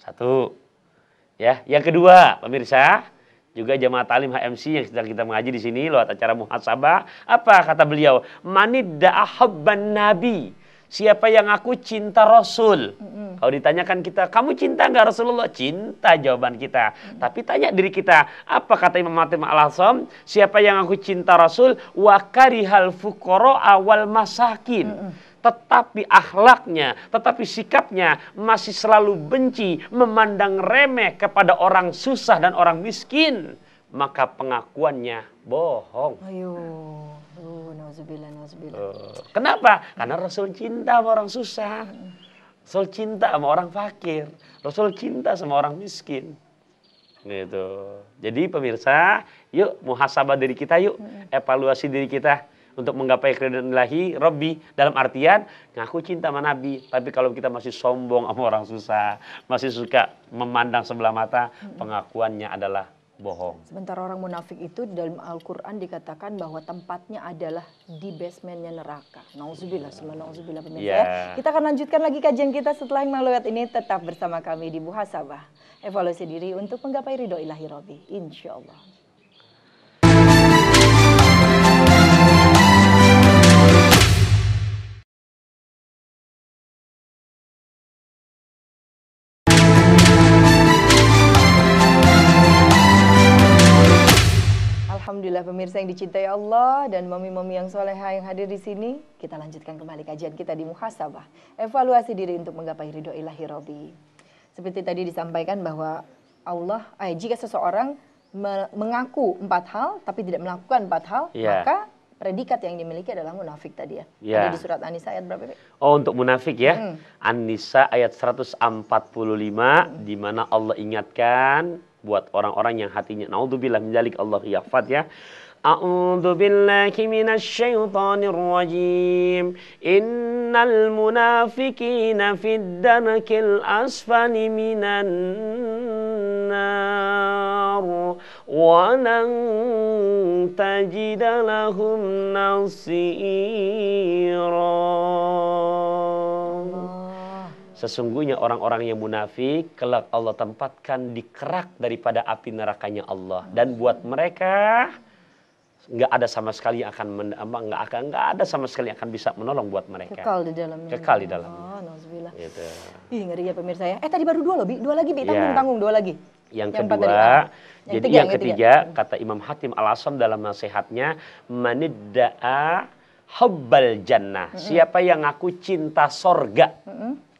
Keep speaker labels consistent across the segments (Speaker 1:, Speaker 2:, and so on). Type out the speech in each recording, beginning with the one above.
Speaker 1: Satu. Ya, yang kedua, pemirsa, juga jamaah talim HMC yang sedang kita mengaji di sini lewat acara muhasabah. Apa kata beliau? Manidda'a hubban nabi. Siapa yang aku cinta Rasul. Kalau ditanyakan kita, kamu cinta nggak Rasulullah? Cinta jawaban kita. Tapi tanya diri kita, apa kata Imam Hatim Al-Asam? Siapa yang aku cinta Rasul? Wa karihal fuqara awal masakin. Tetapi akhlaknya, tetapi sikapnya masih selalu benci, memandang remeh kepada orang susah dan orang miskin, maka pengakuannya bohong.
Speaker 2: Ayo, nauzubillah.
Speaker 1: Kenapa? Karena Rasul cinta sama orang susah, Rasul cinta sama orang fakir, Rasul cinta sama orang miskin. Gitu. Jadi pemirsa, yuk muhasabah diri kita, yuk evaluasi diri kita. Untuk menggapai keridhaan ilahi, Rabbi, dalam artian ngaku cinta sama Nabi. Tapi kalau kita masih sombong sama orang susah, masih suka memandang sebelah mata, pengakuannya adalah bohong.
Speaker 2: Sementara orang munafik itu dalam Al-Quran dikatakan bahwa tempatnya adalah di basementnya neraka. Nauzubillah, nauzubillah pemirsa. Ya. Kita akan lanjutkan lagi kajian kita setelah yang melewat ini. Tetap bersama kami di Muhasabah. Evaluasi diri untuk menggapai ridho ilahi Rabbi. Insya Allah. Alhamdulillah pemirsa yang dicintai Allah dan mami-mami yang soleha yang hadir di sini, kita lanjutkan kembali kajian kita di Muhasabah. Evaluasi diri untuk menggapai ridho ilahi Rabbi. Seperti tadi disampaikan bahwa jika seseorang mengaku 4 hal tapi tidak melakukan 4 hal, maka predikat yang dimiliki adalah munafik tadi ya. Ada di surat An-Nisa ayat berapa?
Speaker 1: Oh, untuk munafik ya. An-Nisa ayat 145 di mana Allah ingatkan buat orang-orang yang hatinya naudzubillah min dzalik, Allah yahfad ya. A'udzu billahi minasy syaithanir rajim. Innal munafiqina fid darkil asfali minan nar wa lan tajid lahum nasira. Sesungguhnya orang-orang yang munafik kelak Allah tempatkan di kerak daripada api nerakanya Allah, dan buat mereka nggak ada sama sekali yang akan nggak ada sama sekali yang akan bisa menolong buat mereka.
Speaker 2: Kekal di dalamnya.
Speaker 1: Kekal di dalamnya.
Speaker 2: Oh, nauzubillah.
Speaker 1: Gitu.
Speaker 2: Ih, ngeri ya pemirsa ya. Tadi baru 2 loh, Bi. 2 lagi, Bi. Tanggung 2 lagi.
Speaker 1: Yang kedua, yang ketiga kata Imam Hatim Al-Asam dalam nasihatnya, manidda'a hubbal jannah. Siapa yang ngaku cinta sorga.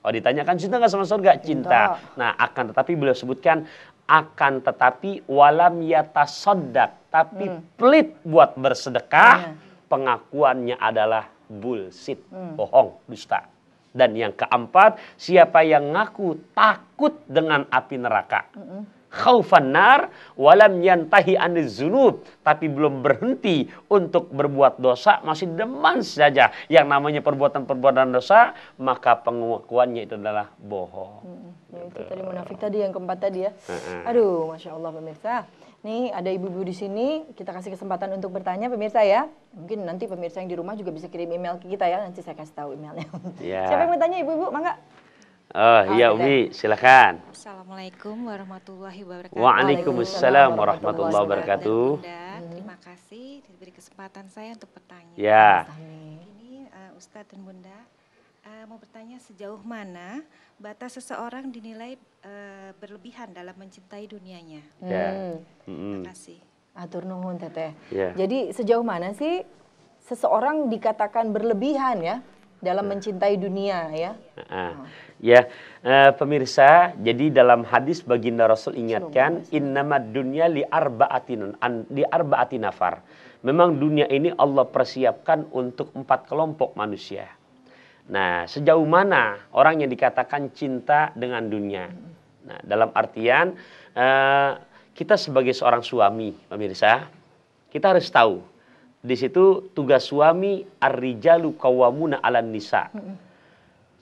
Speaker 1: Oh, ditanyakan cinta nggak sama surga? Cinta. Nah, akan tetapi beliau sebutkan akan tetapi walam yatasaddaq, tapi pelit buat bersedekah, pengakuannya adalah bullshit, bohong, dusta. Dan yang keempat, siapa yang ngaku takut dengan api neraka, khaufan nar walam yantahi aniz dzunub, tapi belum berhenti untuk berbuat dosa, masih deman saja yang namanya perbuatan-perbuatan dosa, maka pengakuannya itu adalah bohong.
Speaker 2: Itu tadi munafik tadi yang keempat tadi ya. Aduh, Masya Allah pemirsa. Nih ada ibu-ibu di sini, kita kasih kesempatan untuk bertanya pemirsa ya. Mungkin nanti pemirsa yang di rumah juga bisa kirim email ke kita ya, nanti saya kasih tahu emailnya. Siapa yang mau tanya ibu-ibu, mangga?
Speaker 1: Oh iya Umi, silakan.
Speaker 3: Assalamualaikum warahmatullahi wabarakatuh.
Speaker 1: Waalaikumsalam warahmatullahi wabarakatuh.
Speaker 3: Terima kasih diberi kesempatan saya untuk bertanya.
Speaker 1: Ya.
Speaker 3: Ini Ustadz dan Bunda mau bertanya sejauh mana batas seseorang dinilai berlebihan dalam mencintai dunianya.
Speaker 1: Ya.
Speaker 3: Terima kasih.
Speaker 2: Atur nuhun teteh.
Speaker 1: Ya.
Speaker 2: Jadi sejauh mana sih seseorang dikatakan berlebihan ya dalam mencintai dunia ya?
Speaker 1: Ya, pemirsa, jadi dalam hadis baginda Rasul ingatkan innamad dunya li arba'ati nafar. Memang dunia ini Allah persiapkan untuk 4 kelompok manusia. Nah, sejauh mana orang yang dikatakan cinta dengan dunia? Nah, dalam artian kita sebagai seorang suami, pemirsa, kita harus tahu di situ tugas suami ar-rijalu qawwamuna 'alan nisa.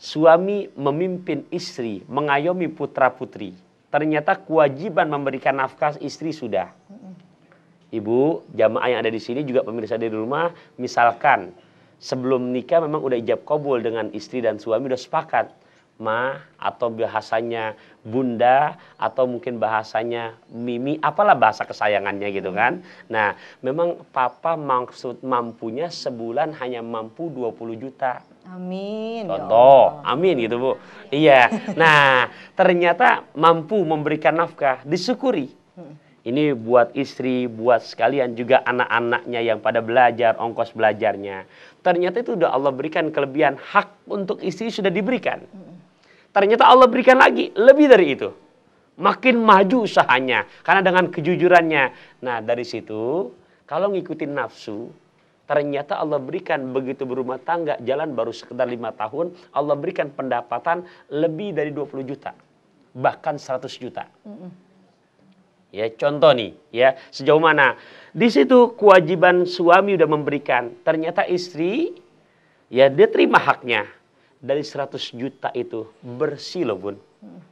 Speaker 1: Suami memimpin istri, mengayomi putra-putri. Ternyata kewajiban memberikan nafkah istri sudah. Ibu, jamaah yang ada di sini juga pemirsa di rumah, misalkan sebelum nikah memang udah ijab kabul dengan istri dan suami udah sepakat. Ma, atau bahasanya Bunda, atau mungkin bahasanya Mimi, apalah bahasa kesayangannya gitu kan. Nah, memang papa maksud mampunya sebulan hanya mampu 20 juta.
Speaker 2: Amin.
Speaker 1: Contoh, amin gitu Bu. Iya, nah ternyata mampu memberikan nafkah, disyukuri. Ini buat istri, buat sekalian juga anak-anaknya yang pada belajar, ongkos belajarnya. Ternyata itu udah Allah berikan kelebihan, hak untuk istri sudah diberikan. Ternyata Allah berikan lagi, lebih dari itu. Makin maju usahanya, karena dengan kejujurannya. Nah dari situ, kalau ngikutin nafsu, ternyata Allah berikan begitu berumah tangga, jalan baru sekitar 5 tahun, Allah berikan pendapatan lebih dari 20 juta. Bahkan 100 juta. Ya, contoh nih, ya, sejauh mana? Di situ kewajiban suami udah memberikan. Ternyata istri, ya dia terima haknya. Dari 100 juta itu bersih loh Bun.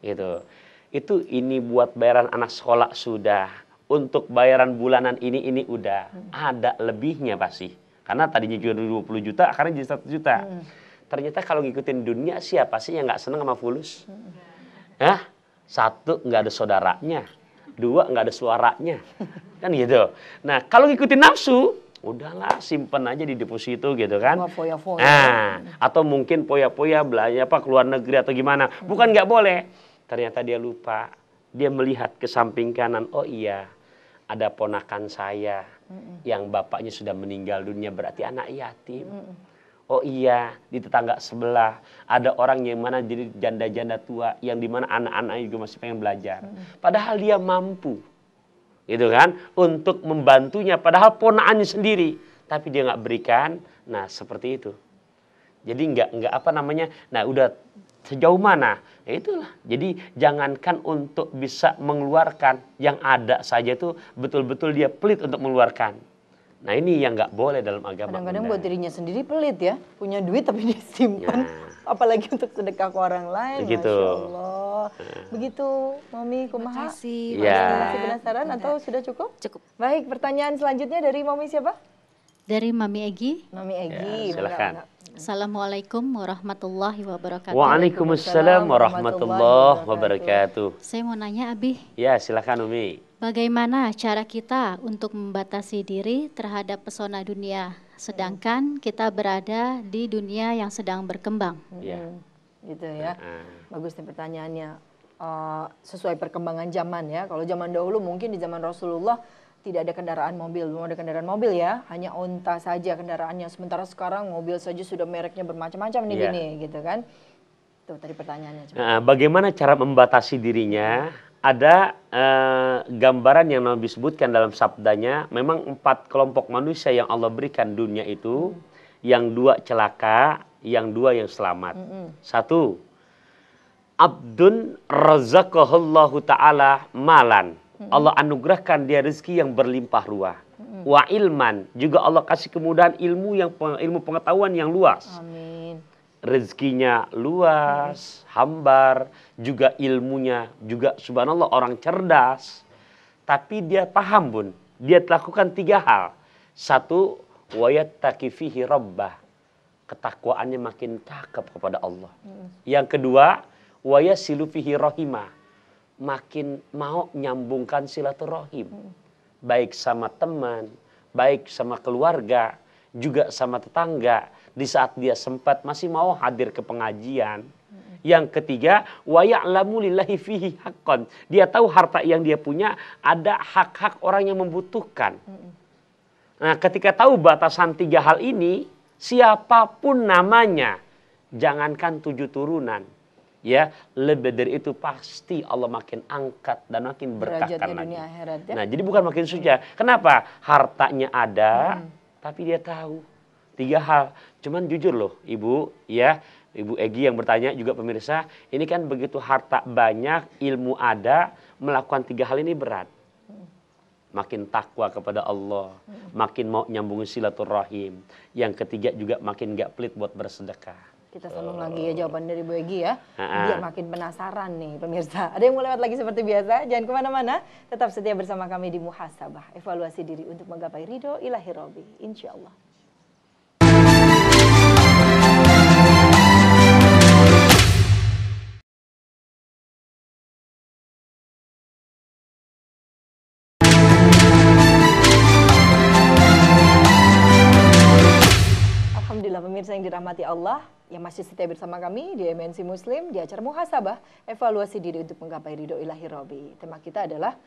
Speaker 1: Gitu. Itu ini buat bayaran anak sekolah sudah. Untuk bayaran bulanan ini udah. Ada lebihnya pasti. Karena tadinya juga 20 juta, akhirnya jadi 100 juta. Ternyata kalau ngikutin dunia, siapa sih yang nggak seneng sama fulus? Hah? Satu, nggak ada saudaranya. Dua, nggak ada suaranya. Kan gitu. Nah, kalau ngikutin nafsu, udahlah simpen aja di deposito gitu kan.
Speaker 2: Foya-foya.
Speaker 1: Nah, atau mungkin poya-poya belanja apa ke luar negeri atau gimana. Bukan nggak boleh. Ternyata dia lupa. Dia melihat ke samping kanan. Oh iya, ada ponakan saya yang bapaknya sudah meninggal dunia, berarti anak yatim. Oh iya, di tetangga sebelah ada orang yang mana jadi janda-janda tua, yang dimana anak-anaknya juga masih pengen belajar. Padahal dia mampu, gitu kan, untuk membantunya. Padahal ponakannya sendiri, tapi dia nggak berikan. Nah seperti itu. Jadi nggak apa namanya. Nah udah sejauh mana? Ya itulah. Jadi jangankan untuk bisa mengeluarkan yang ada saja itu betul-betul dia pelit untuk mengeluarkan. Nah ini yang nggak boleh dalam agama.
Speaker 2: Kadang-kadang buat dirinya sendiri pelit ya, punya duit tapi disimpan, apalagi untuk sedekah ke orang lain.
Speaker 1: Begitu.
Speaker 2: Masya Allah. Begitu, Mami kumaha?
Speaker 3: Terima kasih.
Speaker 1: Ya.
Speaker 2: Masih penasaran atau sudah cukup?
Speaker 3: Cukup.
Speaker 2: Baik, pertanyaan selanjutnya dari Mami siapa?
Speaker 4: Dari Mami Egi.
Speaker 2: Mami Egi.
Speaker 1: Ya, silakan.
Speaker 4: Assalamualaikum warahmatullahi wabarakatuh.
Speaker 1: Waalaikumsalam warahmatullahi wabarakatuh.
Speaker 4: Saya mau nanya Abi,
Speaker 1: Ya silakan Umi.
Speaker 4: bagaimana cara kita untuk membatasi diri terhadap pesona dunia, sedangkan kita berada di dunia yang sedang berkembang?
Speaker 1: Ya.
Speaker 2: Gitu ya. Bagus nih pertanyaannya. Sesuai perkembangan zaman ya. Kalau zaman dahulu mungkin di zaman Rasulullah tidak ada kendaraan mobil, belum ada kendaraan mobil ya, hanya unta saja kendaraannya. Sementara sekarang mobil saja sudah mereknya bermacam-macam nih gini, gitu kan? Tuh tadi pertanyaannya.
Speaker 1: Nah, bagaimana cara membatasi dirinya? Ada gambaran yang Nabi sebutkan dalam sabdanya. Memang 4 kelompok manusia yang Allah berikan dunia itu, yang 2 celaka, yang 2 yang selamat. 1, abdun razaqahullahu ta'ala malan. Allah anugerahkan dia rezeki yang berlimpah ruah. Wa ilman, juga Allah kasih kemudahan ilmu pengetahuan yang luas.
Speaker 2: Amin.
Speaker 1: Rezekinya luas, hambar, juga ilmunya juga subhanallah orang cerdas. Tapi dia paham Bun, dia lakukan 3 hal. 1, wa yattaqi fihi rabbah. Ketakwaannya makin cakep kepada Allah. Yang kedua, wa yasilu fihi rahimah. Makin mau nyambungkan silaturahim. Baik sama teman, baik sama keluarga, juga sama tetangga. Di saat dia sempat masih mau hadir ke pengajian. Yang ketiga, wa ya'lamu lillahi fihi haqqan. Dia tahu harta yang dia punya ada hak-hak orang yang membutuhkan. Nah, ketika tahu batasan 3 hal ini, siapapun namanya, jangankan 7 turunan. Ya, lebih dari itu pasti Allah makin angkat dan makin berkahkan lagi.
Speaker 2: Dunia akhirat, ya?
Speaker 1: Nah, jadi bukan makin sujud. Kenapa? Hartanya ada, tapi dia tahu 3 hal. Cuman jujur loh, Ibu, ya, Ibu Egi yang bertanya juga pemirsa, ini kan begitu harta banyak, ilmu ada, melakukan 3 hal ini berat. Makin takwa kepada Allah, makin mau nyambungin silaturahim. Yang ketiga juga makin gak pelit buat bersedekah.
Speaker 2: Kita sambung lagi ya jawaban dari Bu Egi ya. Biar makin penasaran nih pemirsa. Ada yang mau lewat lagi seperti biasa. Jangan kemana-mana. Tetap setia bersama kami di Muhasabah. Evaluasi diri untuk menggapai ridho ilahi Rabbi. Insya Allah. yang dirahmati Allah, yang masih setia bersama kami di MNC Muslim di acara Muhasabah, evaluasi diri untuk menggapai ridho ilahi Robi. Tema kita adalah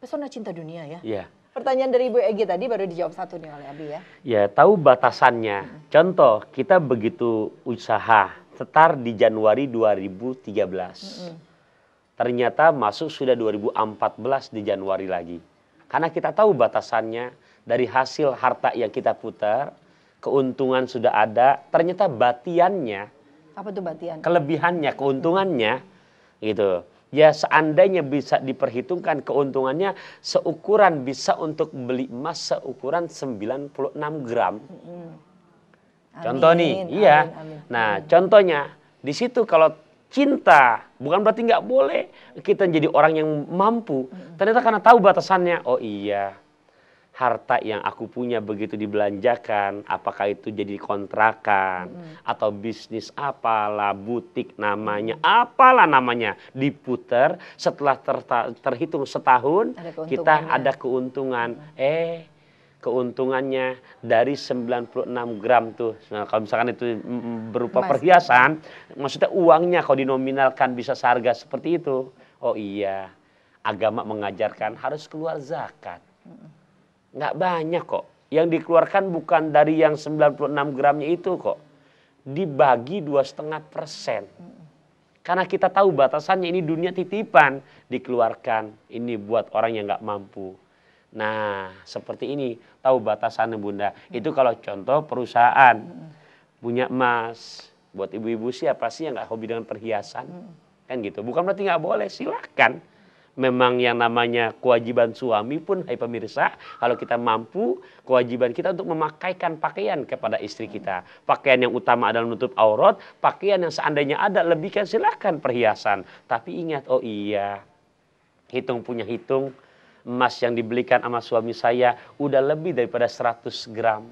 Speaker 2: pesona cinta dunia ya.
Speaker 1: Iya.
Speaker 2: Pertanyaan dari Ibu Egi tadi baru dijawab satu nih oleh Abi ya.
Speaker 1: Ya, tahu batasannya. Contoh, kita begitu usaha start di Januari 2013. Ternyata masuk sudah 2014 di Januari lagi. Karena kita tahu batasannya dari hasil harta yang kita putar, keuntungan sudah ada, ternyata batiannya,
Speaker 2: Apa tuh batian?
Speaker 1: kelebihannya, keuntungannya gitu. Ya seandainya bisa diperhitungkan keuntungannya seukuran bisa untuk beli emas seukuran 96 gram. Contoh nih,
Speaker 2: Amin,
Speaker 1: iya.
Speaker 2: amin, amin.
Speaker 1: Nah, contohnya di situ kalau cinta bukan berarti nggak boleh kita jadi orang yang mampu. Ternyata karena tahu batasannya, oh iya, harta yang aku punya begitu dibelanjakan, apakah itu jadi kontrakan atau bisnis apalah, butik namanya, apalah namanya, diputer setelah terhitung setahun
Speaker 2: Ada keuntungannya.
Speaker 1: kita ada keuntungan. Keuntungannya dari 96 gram tuh. Nah, kalau misalkan itu berupa
Speaker 2: Emas.
Speaker 1: perhiasan, maksudnya uangnya kalau dinominalkan bisa seharga seperti itu. Oh iya, agama mengajarkan harus keluar zakat. Nggak banyak kok. Yang dikeluarkan bukan dari yang 96 gramnya itu kok. Dibagi 2,5%. Karena kita tahu batasannya ini dunia titipan. Dikeluarkan. Ini buat orang yang nggak mampu. Nah seperti ini. Tahu batasannya Bunda. Itu kalau contoh perusahaan. Punya emas. Buat ibu-ibu siapa sih yang nggak hobi dengan perhiasan? Kan gitu. Bukan berarti nggak boleh. Silakan. Memang yang namanya kewajiban suami pun, hai pemirsa, kalau kita mampu, kewajiban kita untuk memakaikan pakaian kepada istri kita. Pakaian yang utama adalah menutup aurat, pakaian yang seandainya ada lebihkan silakan perhiasan. Tapi ingat, oh iya, hitung punya hitung, emas yang dibelikan sama suami saya udah lebih daripada 100 gram.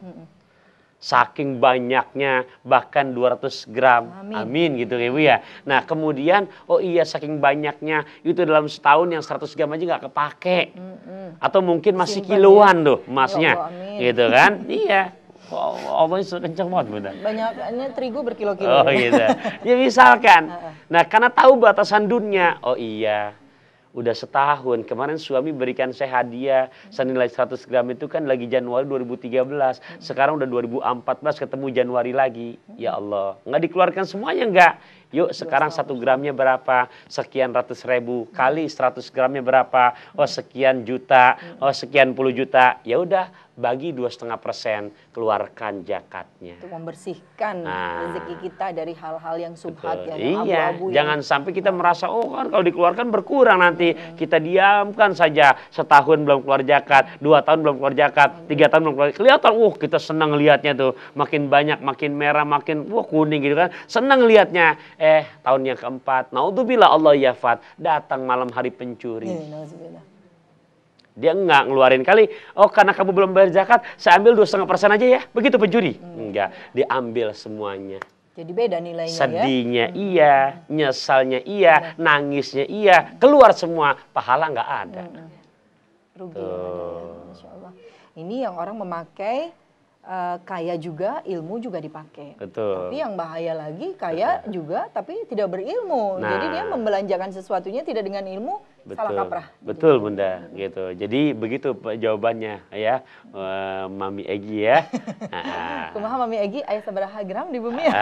Speaker 1: Saking banyaknya bahkan 200 gram. Amin gitu Ibu ya. Nah kemudian oh iya saking banyaknya itu dalam setahun yang 100 gram aja nggak kepake. Atau mungkin masih
Speaker 2: Simpan
Speaker 1: kiloan tuh emasnya.
Speaker 2: Ya Allah, amin.
Speaker 1: Gitu kan. Iya. Allah sudah kencang banget Bunda.
Speaker 2: Banyaknya terigu berkilo-kilo.
Speaker 1: Oh gitu. Ya misalkan. Nah karena tahu batasan dunia. Oh iya. Udah setahun, kemarin suami berikan saya hadiah senilai 100 gram itu kan lagi Januari 2013. Sekarang udah 2014 ketemu Januari lagi. Ya Allah, nggak dikeluarkan semuanya nggak? Yuk sekarang 1 gramnya berapa? Sekian ratus ribu kali 100 gramnya berapa? Oh sekian juta, oh sekian puluh juta. Ya udah bagi 2,5%, keluarkan zakatnya.
Speaker 2: Untuk membersihkan rezeki kita dari hal-hal yang subhat, yang
Speaker 1: Iya,
Speaker 2: abu-abu.
Speaker 1: jangan sampai kita merasa oh kan kalau dikeluarkan berkurang nanti. Kita diamkan saja setahun belum keluar zakat, 2 tahun belum keluar zakat, 3 tahun belum keluar. Kelihatan, kita senang lihatnya tuh, makin banyak, makin merah, makin kuning gitu kan. Senang lihatnya. Tahun yang keempat, naudzubillah Allah yafat, datang malam hari pencuri.
Speaker 2: Nauzubillah.
Speaker 1: Dia enggak ngeluarin kali, oh karena kamu belum bayar zakat, saya ambil 2,5% aja ya. Begitu pencuri. Enggak, diambil semuanya.
Speaker 2: Jadi beda nilainya ya.
Speaker 1: Sedihnya iya, nyesalnya iya, nangisnya iya, keluar semua, pahala nggak ada.
Speaker 2: Rugi yang ada ya, Masya Allah. Ini yang orang memakai kaya juga, ilmu juga dipakai.
Speaker 1: Betul.
Speaker 2: Tapi yang bahaya lagi, kaya juga tapi tidak berilmu. Jadi dia membelanjakan sesuatunya tidak dengan ilmu, salah kaprah.
Speaker 1: Betul Bunda, gitu. Jadi begitu jawabannya ya, Mami Egi ya.
Speaker 2: Kumaha Mami Egi, ayah sabaraha gram di bumi ya.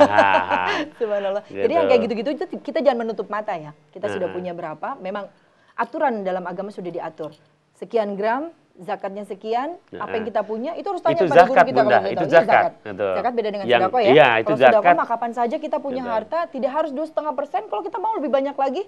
Speaker 2: Subhanallah. Jadi yang kayak gitu-gitu itu kita jangan menutup mata ya. Kita sudah punya berapa, memang aturan dalam agama sudah diatur. Sekian gram, zakatnya sekian, apa yang kita punya itu harus tanya
Speaker 1: itu
Speaker 2: pada
Speaker 1: zakat,
Speaker 2: guru kita
Speaker 1: Bunda.
Speaker 2: kalau
Speaker 1: Itu
Speaker 2: kita tahu.
Speaker 1: zakat.
Speaker 2: Zakat beda dengan
Speaker 1: Yang-
Speaker 2: sedekah ya.
Speaker 1: iya, itu
Speaker 2: Kalau sedekah
Speaker 1: zakat.
Speaker 2: mah kapan saja kita punya harta, tidak harus 2,5%. Kalau kita mau lebih banyak lagi,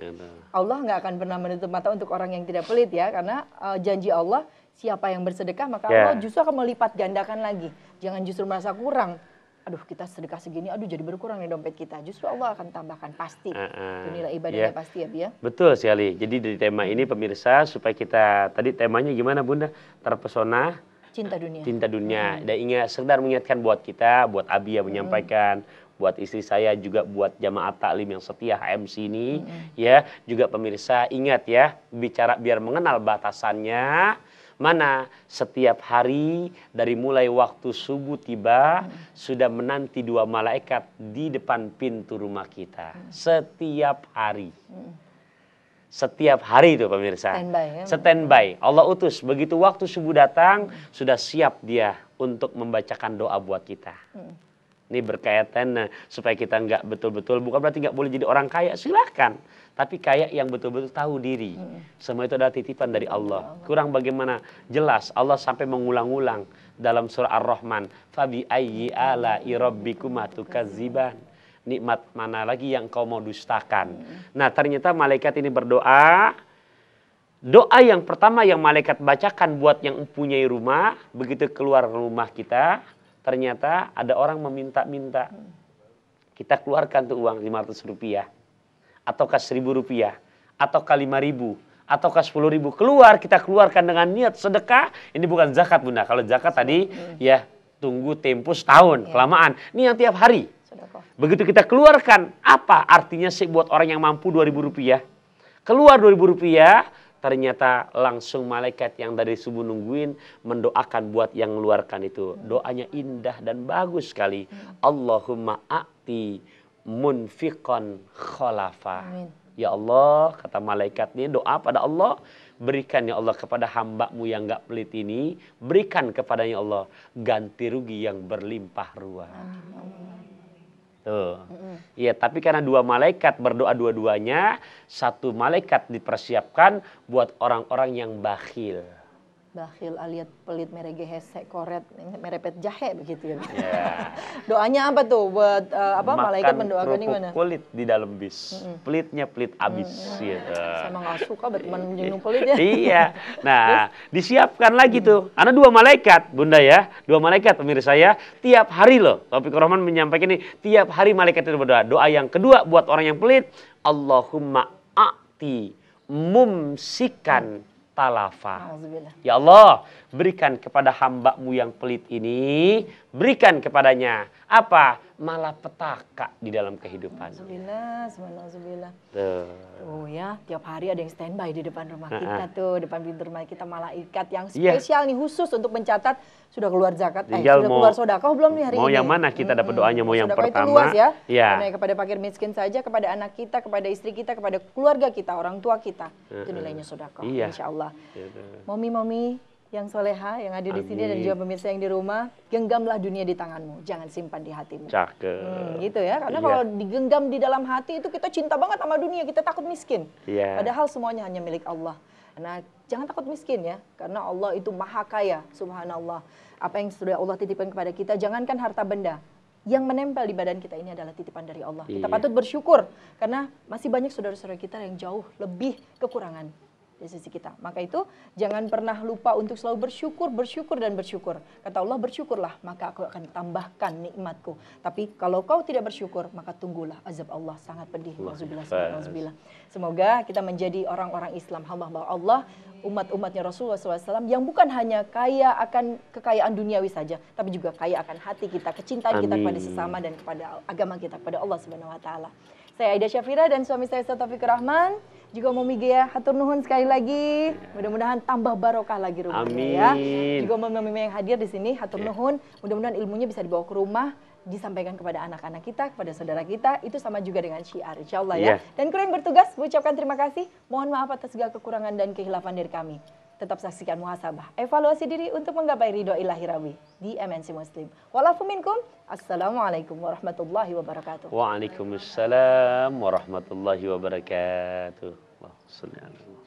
Speaker 2: Allah nggak akan pernah menutup mata untuk orang yang tidak pelit ya, karena janji Allah siapa yang bersedekah maka Allah justru akan melipat gandakan lagi. Jangan justru merasa kurang. Aduh kita sedekah segini, aduh jadi berkurang nih dompet kita. Justru Allah akan tambahkan pasti. Itu nilai ibadahnya pasti ya Bi ya.
Speaker 1: Betul sekali. Jadi dari tema ini pemirsa supaya kita tadi temanya gimana Bunda? Terpesona
Speaker 2: Cinta dunia.
Speaker 1: cinta dunia. Dan ingat sekedar mengingatkan buat kita, buat Abi yang menyampaikan, buat istri saya juga buat jamaah taklim yang setia HMC ini ya, juga pemirsa ingat ya, bicara biar mengenal batasannya. Mana setiap hari dari mulai waktu subuh tiba sudah menanti dua malaikat di depan pintu rumah kita. Setiap hari. Setiap hari itu pemirsa.
Speaker 2: Standby ya.
Speaker 1: Standby. Allah utus. Begitu waktu subuh datang, sudah siap dia untuk membacakan doa buat kita. Ini berkaitan supaya kita nggak betul-betul, bukan berarti nggak boleh jadi orang kaya, silahkan. Tapi kaya yang betul-betul tahu diri. Semua itu adalah titipan dari Allah. Kurang bagaimana jelas Allah sampai mengulang-ulang dalam surah Ar-Rahman. Fabi ayyi ala'i rabbikuma tukadziban. Nikmat mana lagi yang kau mau dustakan. Nah ternyata malaikat ini berdoa. Doa yang pertama yang malaikat bacakan buat yang mempunyai rumah. Begitu keluar rumah kita. Ternyata ada orang meminta-minta. Kita keluarkan tuh uang 500 rupiah. Ataukah 1.000 rupiah. Ataukah 5.000. Ataukah 10.000. Keluar, kita keluarkan dengan niat sedekah. Ini bukan zakat bunda. Kalau zakat tadi ya tunggu tempo setahun. Kelamaan. Ini yang tiap hari. Begitu kita keluarkan. Apa artinya sih buat orang yang mampu 2.000 rupiah. Keluar 2.000 rupiah. Ternyata langsung malaikat yang dari subuh nungguin mendoakan buat yang mengeluarkan itu. Doanya indah dan bagus sekali. Allahumma a'ti munfiqan khalafa.
Speaker 2: Amin.
Speaker 1: Ya Allah, kata malaikat ini doa pada Allah. Berikan ya Allah kepada hamba-Mu yang gak pelit ini. Berikan kepadanya Allah ganti rugi yang berlimpah ruah. Tuh. Iya, tapi karena dua malaikat berdoa dua-duanya, satu malaikat dipersiapkan buat orang-orang yang bakhil.
Speaker 2: Bakhil alias pelit merege hesek koret merepet jahe begitu ya.
Speaker 1: Ya.
Speaker 2: Doanya apa tuh buat malaikat
Speaker 1: Makan
Speaker 2: mendoakan
Speaker 1: kerupuk
Speaker 2: gimana?
Speaker 1: kulit di dalam bis. Pelitnya pelit abis gitu.
Speaker 2: Sama nggak suka berteman jenuh pelit ya.
Speaker 1: Iya. Nah, disiapkan lagi tuh. Ada dua malaikat, Bunda ya. Dua malaikat pemirsa ya. Tiap hari loh. Taufikur Rahman menyampaikan ini. Tiap hari malaikat itu berdoa. Doa yang kedua buat orang yang pelit. Allahumma a'ti mumsikan talafa.
Speaker 2: Alhamdulillah.
Speaker 1: Ya Allah, berikan kepada hamba-Mu yang pelit ini. Berikan kepadanya. Apa? Malapetaka di dalam kehidupan.
Speaker 2: Alhamdulillah.
Speaker 1: Tuh.
Speaker 2: Oh ya, tiap hari ada yang standby di depan rumah kita tuh, depan pintu rumah kita malaikat yang
Speaker 1: Iya.
Speaker 2: spesial nih khusus untuk mencatat sudah keluar zakat,
Speaker 1: Tinggal
Speaker 2: sudah
Speaker 1: mau-
Speaker 2: keluar sedekah belum nih hari
Speaker 1: Mau
Speaker 2: ini.
Speaker 1: yang mana kita dapat doanya? Mau yang
Speaker 2: Sedekah itu
Speaker 1: pertama?
Speaker 2: luas ya.
Speaker 1: Iya.
Speaker 2: Karena kepada fakir miskin saja, kepada anak kita, kepada istri kita, kepada keluarga kita, orang tua kita. Itu nilainya sedekah,
Speaker 1: Iya.
Speaker 2: insya Allah.
Speaker 1: Gitu.
Speaker 2: Mami-mami yang soleha yang hadir di sini dan juga pemirsa yang di rumah, genggamlah dunia di tanganmu, jangan simpan di hatimu.
Speaker 1: Cakep.
Speaker 2: Gitu ya, karena
Speaker 1: Iya.
Speaker 2: kalau digenggam di dalam hati itu kita cinta banget sama dunia, kita takut miskin.
Speaker 1: Iya.
Speaker 2: Padahal semuanya hanya milik Allah. Karena jangan takut miskin ya, karena Allah itu maha kaya, subhanallah. Apa yang sudah Allah titipkan kepada kita, jangankan harta benda, yang menempel di badan kita ini adalah titipan dari Allah. Kita
Speaker 1: Iya.
Speaker 2: patut bersyukur, karena masih banyak saudara-saudara kita yang jauh lebih kekurangan di sisi kita. Maka itu jangan pernah lupa untuk selalu bersyukur, bersyukur dan bersyukur. Kata Allah, bersyukurlah maka aku akan tambahkan nikmatku. Tapi kalau kau tidak bersyukur, maka tunggulah azab Allah sangat pedih. Nauzubillah. Semoga kita menjadi orang-orang Islam, hamba-hamba Allah, umat-umatnya Rasulullah SAW yang bukan hanya kaya akan kekayaan duniawi saja, tapi juga kaya akan hati kita, kecintaan kita kepada sesama dan kepada agama kita, kepada Allah Subhanahu Wa Taala. Saya Aida Syafira dan suami saya Taufikur Rahman. Juga Momi Gea, hatur nuhun sekali lagi. Mudah-mudahan tambah barokah lagi rumahnya ya.
Speaker 1: Amin.
Speaker 2: Juga Momi yang hadir di sini, hatur nuhun. Mudah-mudahan ilmunya bisa dibawa ke rumah, disampaikan kepada anak-anak kita, kepada saudara kita. Itu sama juga dengan syiar, insya Allah ya.
Speaker 1: Iya.
Speaker 2: Dan kru yang bertugas, mengucapkan terima kasih. Mohon maaf atas segala kekurangan dan kehilafan dari kami. Tetap saksikan Muhasabah. Evaluasi diri untuk menggapai ridho ilahi Rabbi di MNC Muslim. Walafu minkum. Assalamualaikum warahmatullahi wabarakatuh.
Speaker 1: Waalaikumsalam warahmatullahi wabarakatuh. Allahumma shalli ala